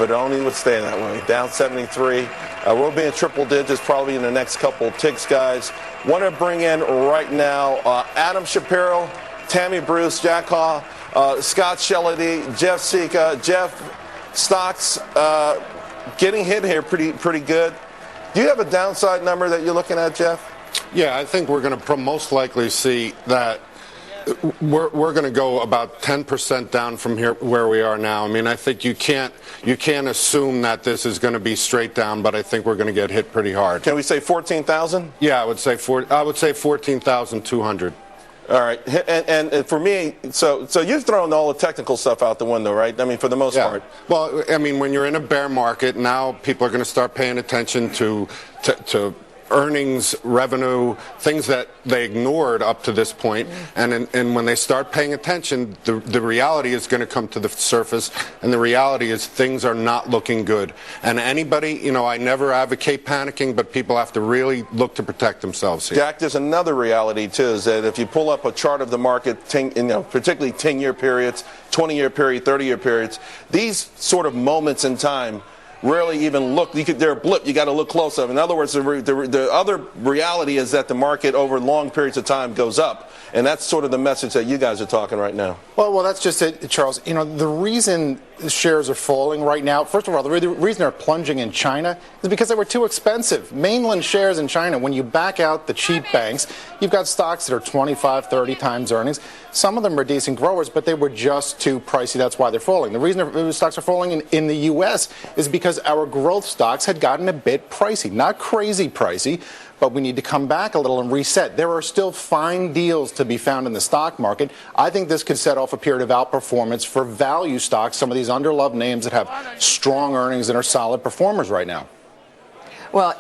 but it only would stay that way. Down 73. We'll be in triple digits probably in the next couple of ticks, guys. Want to bring in right now Adam Shapiro, Tammy Bruce, Jack Haw, Scott Shellady, Jeff Sica. Jeff, stocks getting hit here pretty good. Do you have a downside number that you're looking at, Jeff? Yeah, I think we're going to most likely see that we're going to go about 10% down from here where we are now. I mean, I think you can't assume that this is going to be straight down, but I think we're going to get hit pretty hard. Can we say 14,000? Yeah, I would say 14,200. All right, and for me, so you've thrown all the technical stuff out the window, right? I mean, for the most part. Well, I mean, when you're in a bear market, now people are going to start paying attention to earnings, revenue, things that they ignored up to this point. And when they start paying attention, the reality is going to come to the surface, and the reality is things are not looking good. And anybody, I never advocate panicking, but people have to really look to protect themselves here. Jack, there's another reality, too, is that if you pull up a chart of the market, particularly 10-year periods, 20-year period, 30-year periods, these sort of moments in time rarely even look. They're a blip. You got to look close up. In other words, the other reality is that the market over long periods of time goes up, and that's sort of the message that you guys are talking right now. Well, that's just it, Charles. The reason shares are falling right now, first of all, the reason they're plunging in China is because they were too expensive. Mainland shares in China, when you back out the cheap banks, you've got stocks that are 25, 30 times earnings. Some of them are decent growers, but they were just too pricey. That's why they're falling. The reason the stocks are falling in the U.S. is because our growth stocks had gotten a bit pricey. Not crazy pricey, but we need to come back a little and reset. There are still fine deals to be found in the stock market. I think this could set off a period of outperformance for value stocks, some of these underloved names that have strong earnings and are solid performers right now. Well,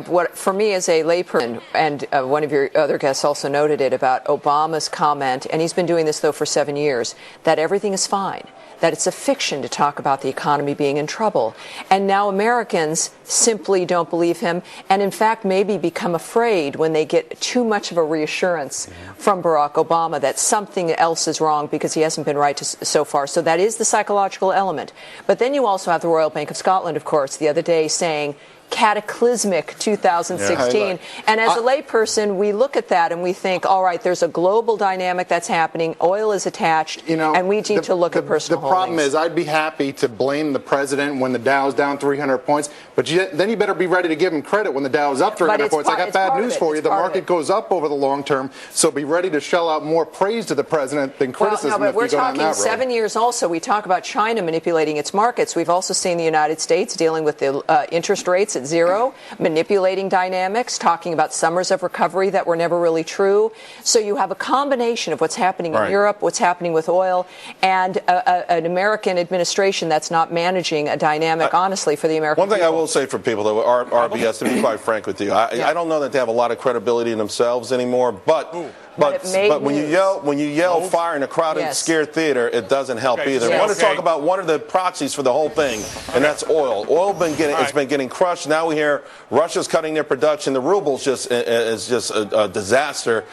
what for me as a layperson, and one of your other guests also noted it about Obama's comment, and he's been doing this, though, for 7 years, that everything is fine, that it's a fiction to talk about the economy being in trouble. And now Americans simply don't believe him, and in fact maybe become afraid when they get too much of a reassurance from Barack Obama that something else is wrong because he hasn't been right so far. So that is the psychological element. But then you also have the Royal Bank of Scotland, of course, the other day saying cataclysmic 2016. And as a layperson, we look at that and we think, all right, there's a global dynamic that's happening. Oil is attached, and we need to look at personal holdings. The problem is I'd be happy to blame the president when the Dow's down 300 points, but then you better be ready to give him credit when the Dow is up 300 points. I got bad news for you. The market goes up over the long term, so be ready to shell out more praise to the president than criticism if you go down that road. We're talking 7 years also. We talk about China manipulating its markets. We've also seen the United States dealing with the interest rates at zero, manipulating dynamics, talking about summers of recovery that were never really true. So you have a combination of what's happening in Europe, what's happening with oil, and an American administration that's not managing a dynamic, honestly, for the American people. One thing I will say for people, though, RBS, to be quite frank with you, I don't know that they have a lot of credibility in themselves anymore, but when you yell fire in a crowded, scared theater, it doesn't help either. I want to talk about one of the proxies for the whole thing, and that's oil. It's been getting crushed. Now we hear Russia's cutting their production. The ruble's is just a disaster.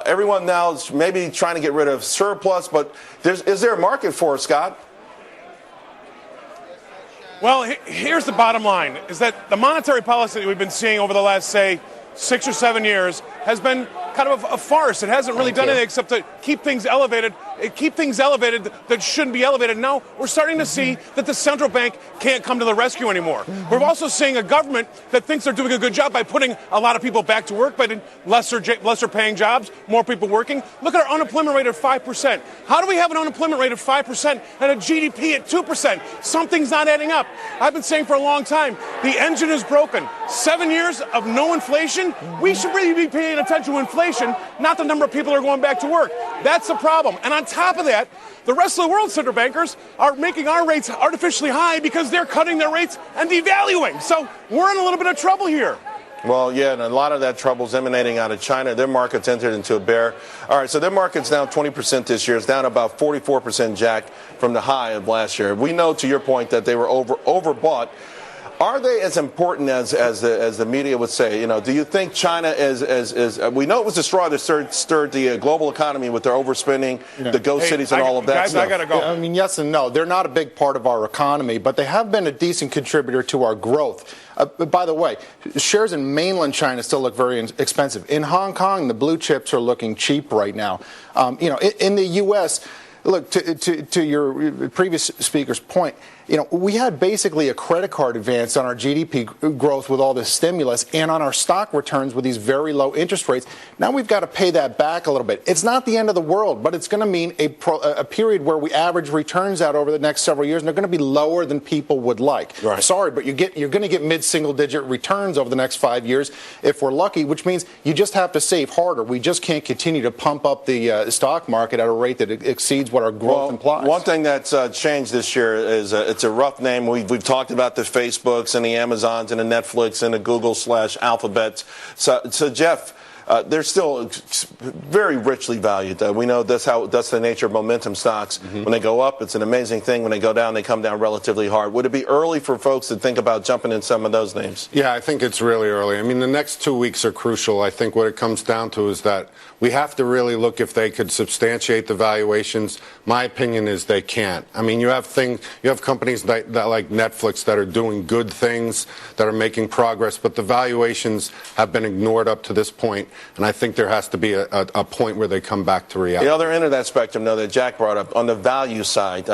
Everyone now is maybe trying to get rid of surplus, but is there a market for it, Scott? Well, here's the bottom line, is that the monetary policy that we've been seeing over the last, say, 6 or 7 years has been kind of a farce. It hasn't really done anything except to keep things elevated that shouldn't be elevated. Now we're starting to see that the central bank can't come to the rescue anymore. We're also seeing a government that thinks they're doing a good job by putting a lot of people back to work, but in lesser paying jobs, more people working. Look at our unemployment rate at 5%. How do we have an unemployment rate of 5% and a GDP at 2%? Something's not adding up. I've been saying for a long time, the engine is broken. 7 years of no inflation? We should really be paying attention to inflation, not the number of people who are going back to work. That's the problem. And on top of that, the rest of the world's central bankers are making our rates artificially high because they're cutting their rates and devaluing. So we're in a little bit of trouble here. Well, yeah, and a lot of that trouble is emanating out of China. Their market's entered into a bear. All right, so their market's down 20% this year. It's down about 44%, Jack, from the high of last year. We know, to your point, that they were overbought. Are they as important as the media would say? Do you think China is we know it was the straw that stirred the global economy with their overspending, the ghost cities, and all of that guys, stuff? I gotta go. I mean, yes and no. They're not a big part of our economy, but they have been a decent contributor to our growth. By the way, shares in mainland China still look very expensive. In Hong Kong, the blue chips are looking cheap right now. In the U.S., look, to your previous speaker's point, we had basically a credit card advance on our GDP growth with all this stimulus and on our stock returns with these very low interest rates. Now we've got to pay that back a little bit. It's not the end of the world, but it's going to mean a period where we average returns out over the next several years, and they're going to be lower than people would like. Right. Sorry, but you're going to get mid-single-digit returns over the next 5 years if we're lucky, which means you just have to save harder. We just can't continue to pump up the stock market at a rate that exceeds what our growth implies. One thing that's changed this year is it's a rough name. We've talked about the Facebooks and the Amazons and the Netflix and the Google/Alphabet. So Jeff, they're still very richly valued. We know that's the nature of momentum stocks. Mm-hmm. When they go up, it's an amazing thing. When they go down, they come down relatively hard. Would it be early for folks to think about jumping in some of those names? Yeah, I think it's really early. I mean, the next 2 weeks are crucial. I think what it comes down to is that we have to really look if they could substantiate the valuations. My opinion is they can't. I mean, you have companies that like Netflix that are doing good things, that are making progress, but the valuations have been ignored up to this point. And I think there has to be a point where they come back to reality. The other end of that spectrum, though, that Jack brought up, on the value side,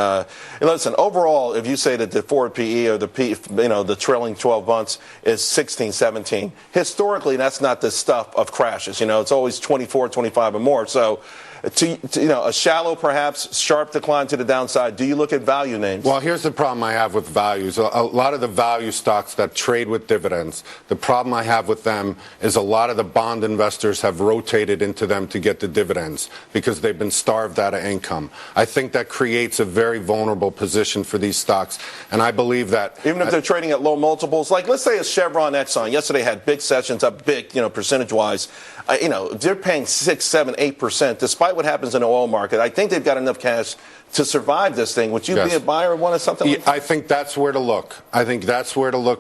listen, overall, if you say that the forward PE or the trailing 12 months is 16, 17, historically, that's not the stuff of crashes. It's always 24, 25 or more. So, a shallow, perhaps sharp decline to the downside. Do you look at value names? Well, here's the problem I have with values. A lot of the value stocks that trade with dividends, the problem I have with them is a lot of the bond investors have rotated into them to get the dividends because they've been starved out of income. I think that creates a very vulnerable position for these stocks, and I believe that even if they're trading at low multiples, like let's say a Chevron, Exxon, yesterday had big sessions up big, percentage-wise. They're paying 6, 7, 8%, despite what happens in the oil market. I think they've got enough cash to survive this thing. Would you be a buyer of one of something like that? I think that's where to look.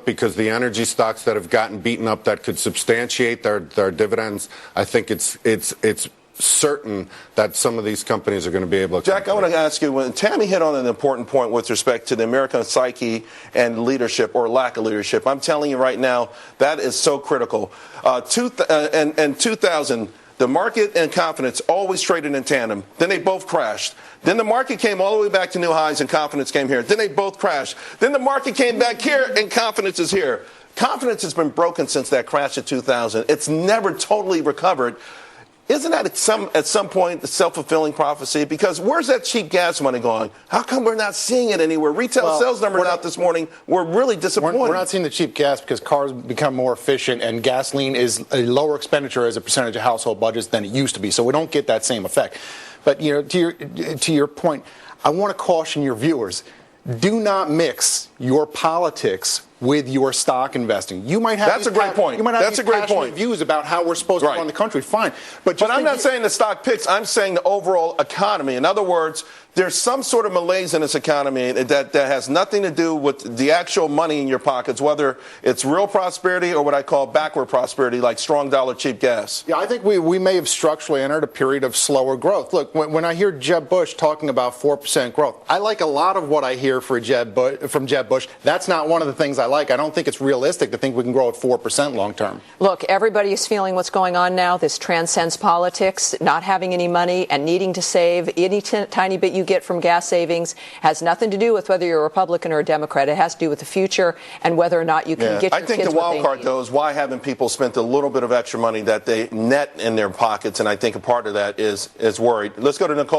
Because the energy stocks that have gotten beaten up that could substantiate their dividends, I think it's certain that some of these companies are going to be able to. Jack, I want to ask you, when Tammy hit on an important point with respect to the American psyche and leadership or lack of leadership. I'm telling you right now, that is so critical. In 2000, the market and confidence always traded in tandem. Then they both crashed. Then the market came all the way back to new highs and confidence came here. Then they both crashed. Then the market came back here and confidence is here. Confidence has been broken since that crash in 2000. It's never totally recovered. Isn't that at some point a self-fulfilling prophecy? Because where's that cheap gas money going? How come we're not seeing it anywhere? Retail sales numbers out this morning were really disappointing. We're not seeing the cheap gas because cars become more efficient and gasoline is a lower expenditure as a percentage of household budgets than it used to be. So we don't get that same effect. But to your point, I want to caution your viewers. Do not mix your politics with your stock investing. You might have That's a great point. You might have That's these a great passionate point. views about how we're supposed to run the country. Fine, but I'm not saying the stock picks. I'm saying the overall economy. In other words, there's some sort of malaise in this economy that has nothing to do with the actual money in your pockets, whether it's real prosperity or what I call backward prosperity, like strong dollar, cheap gas. Yeah, I think we may have structurally entered a period of slower growth. Look, when I hear Jeb Bush talking about 4% growth, I like a lot of what I hear from Jeb Bush. That's not one of the things I like. I don't think it's realistic to think we can grow at 4% long term. Look, everybody is feeling what's going on now. This transcends politics, not having any money and needing to save. Any tiny bit you get from gas savings has nothing to do with whether you're a Republican or a Democrat. It has to do with the future and whether or not you can get your kids what they need. I think the wild card, though, is why haven't people spent a little bit of extra money that they net in their pockets? And I think a part of that is worried. Let's go to Nicole.